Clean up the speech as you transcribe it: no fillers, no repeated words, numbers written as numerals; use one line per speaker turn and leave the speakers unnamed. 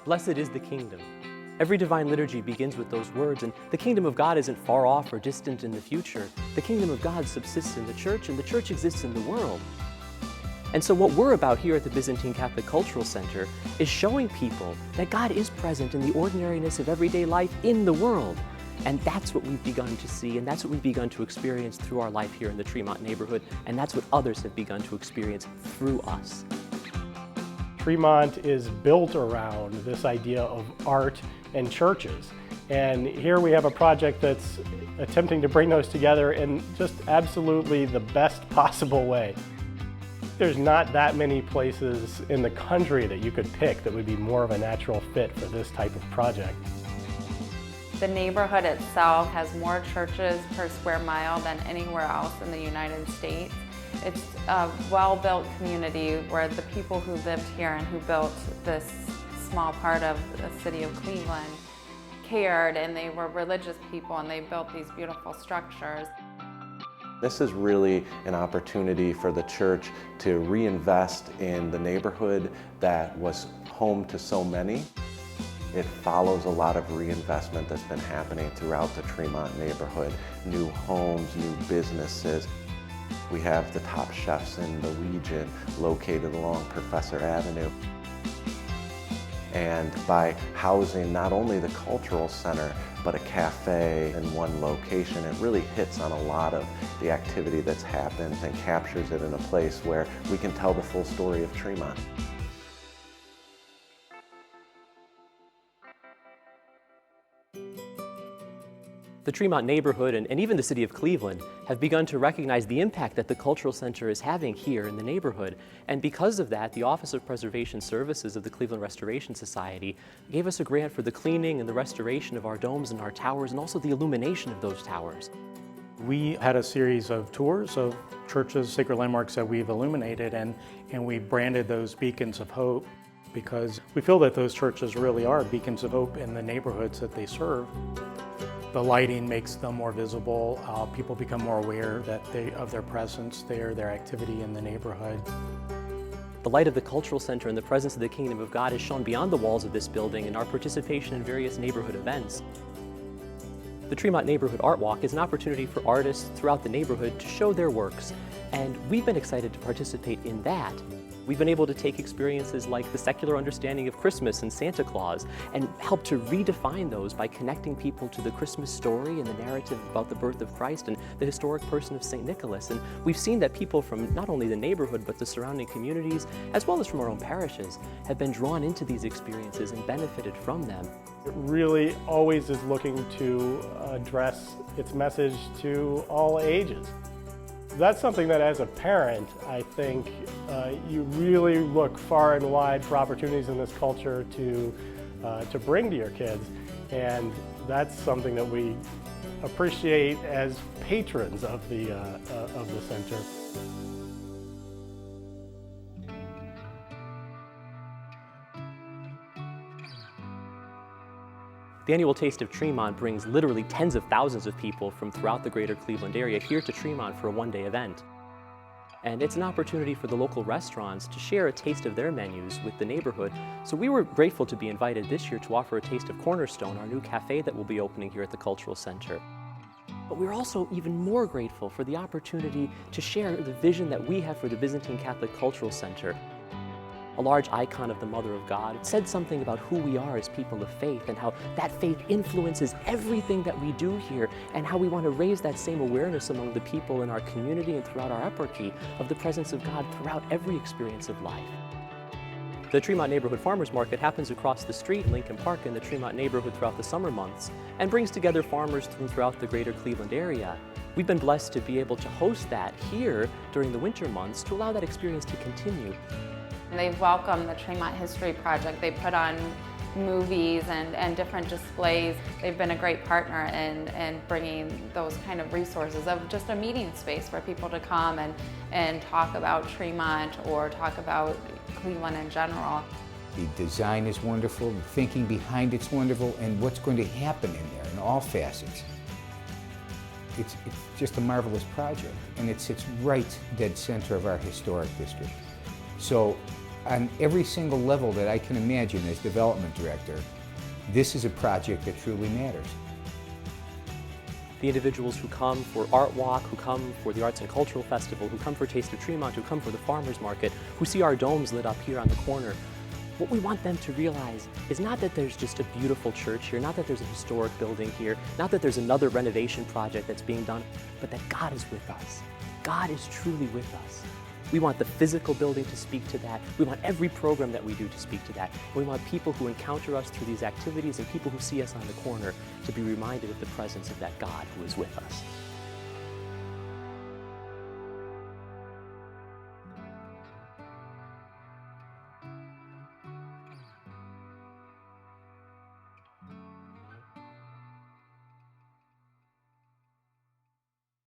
Blessed is the kingdom. Every divine liturgy begins with those words, and the kingdom of God isn't far off or distant in the future. The kingdom of God subsists in the church, and the church exists in the world. And so what we're about here at the Byzantine Catholic Cultural Center is showing people that God is present in the ordinariness of everyday life in the world. And that's what we've begun to see, and that's what we've begun to experience through our life here in the Tremont neighborhood, and that's what others have begun to experience through us.
Tremont is built around this idea of art and churches. And here we have a project that's attempting to bring those together in just absolutely the best possible way. There's not that many places in the country that you could pick that would be more of a natural fit for this type of project.
The neighborhood itself has more churches per square mile than anywhere else in the United States. It's a well-built community where the people who lived here and who built this small part of the city of Cleveland cared, and they were religious people, and they built these beautiful structures.
This is really an opportunity for the church to reinvest in the neighborhood that was home to so many. It follows a lot of reinvestment that's been happening throughout the Tremont neighborhood. New homes, new businesses. We have the top chefs in the region located along Professor Avenue. And by housing not only the cultural center, but a cafe in one location, it really hits on a lot of the activity that's happened and captures it in a place where we can tell the full story of Tremont.
The Tremont neighborhood and even the city of Cleveland have begun to recognize the impact that the Cultural Center is having here in the neighborhood. And because of that, the Office of Preservation Services of the Cleveland Restoration Society gave us a grant for the cleaning and the restoration of our domes and our towers, and also the illumination of those towers.
We had a series of tours of churches, sacred landmarks that we've illuminated, and we branded those beacons of hope because we feel that those churches really are beacons of hope in the neighborhoods that they serve. The lighting makes them more visible. People become more aware that of their presence there, their activity in the neighborhood.
The light of the Cultural Center and the presence of the Kingdom of God is shown beyond the walls of this building in our participation in various neighborhood events. The Tremont Neighborhood Art Walk is an opportunity for artists throughout the neighborhood to show their works, and we've been excited to participate in that. We've been able to take experiences like the secular understanding of Christmas and Santa Claus and help to redefine those by connecting people to the Christmas story and the narrative about the birth of Christ and the historic person of St. Nicholas. And we've seen that people from not only the neighborhood but the surrounding communities, as well as from our own parishes, have been drawn into these experiences and benefited from them.
It really always is looking to address its message to all ages. That's something that as a parent, I think you really look far and wide for opportunities in this culture to bring to your kids. And that's something that we appreciate as patrons of the center.
The annual Taste of Tremont brings literally tens of thousands of people from throughout the greater Cleveland area here to Tremont for a one-day event. And it's an opportunity for the local restaurants to share a taste of their menus with the neighborhood. So we were grateful to be invited this year to offer a taste of Cornerstone, our new cafe that will be opening here at the Cultural Center. But we're also even more grateful for the opportunity to share the vision that we have for the Byzantine Catholic Cultural Center. A large icon of the Mother of God. It said something about who we are as people of faith and how that faith influences everything that we do here, and how we want to raise that same awareness among the people in our community and throughout our eparchy of the presence of God throughout every experience of life. The Tremont Neighborhood Farmers Market happens across the street in Lincoln Park in the Tremont neighborhood throughout the summer months and brings together farmers from throughout the greater Cleveland area. We've been blessed to be able to host that here during the winter months to allow that experience to continue.
They've welcomed the Tremont History Project. They put on movies and different displays. They've been a great partner in bringing those kind of resources of just a meeting space for people to come and talk about Tremont or talk about Cleveland in general.
The design is wonderful, the thinking behind it's wonderful, and what's going to happen in there in all facets. It's just a marvelous project, and it sits right dead center of our historic district. So On every single level that I can imagine as development director, this is a project that truly matters.
The individuals who come for Art Walk, who come for the Arts and Cultural Festival, who come for Taste of Tremont, who come for the Farmers Market, who see our domes lit up here on the corner, what we want them to realize is not that there's just a beautiful church here, not that there's a historic building here, not that there's another renovation project that's being done, but that God is with us. God is truly with us. We want the physical building to speak to that. We want every program that we do to speak to that. We want people who encounter us through these activities and people who see us on the corner to be reminded of the presence of that God who is with us.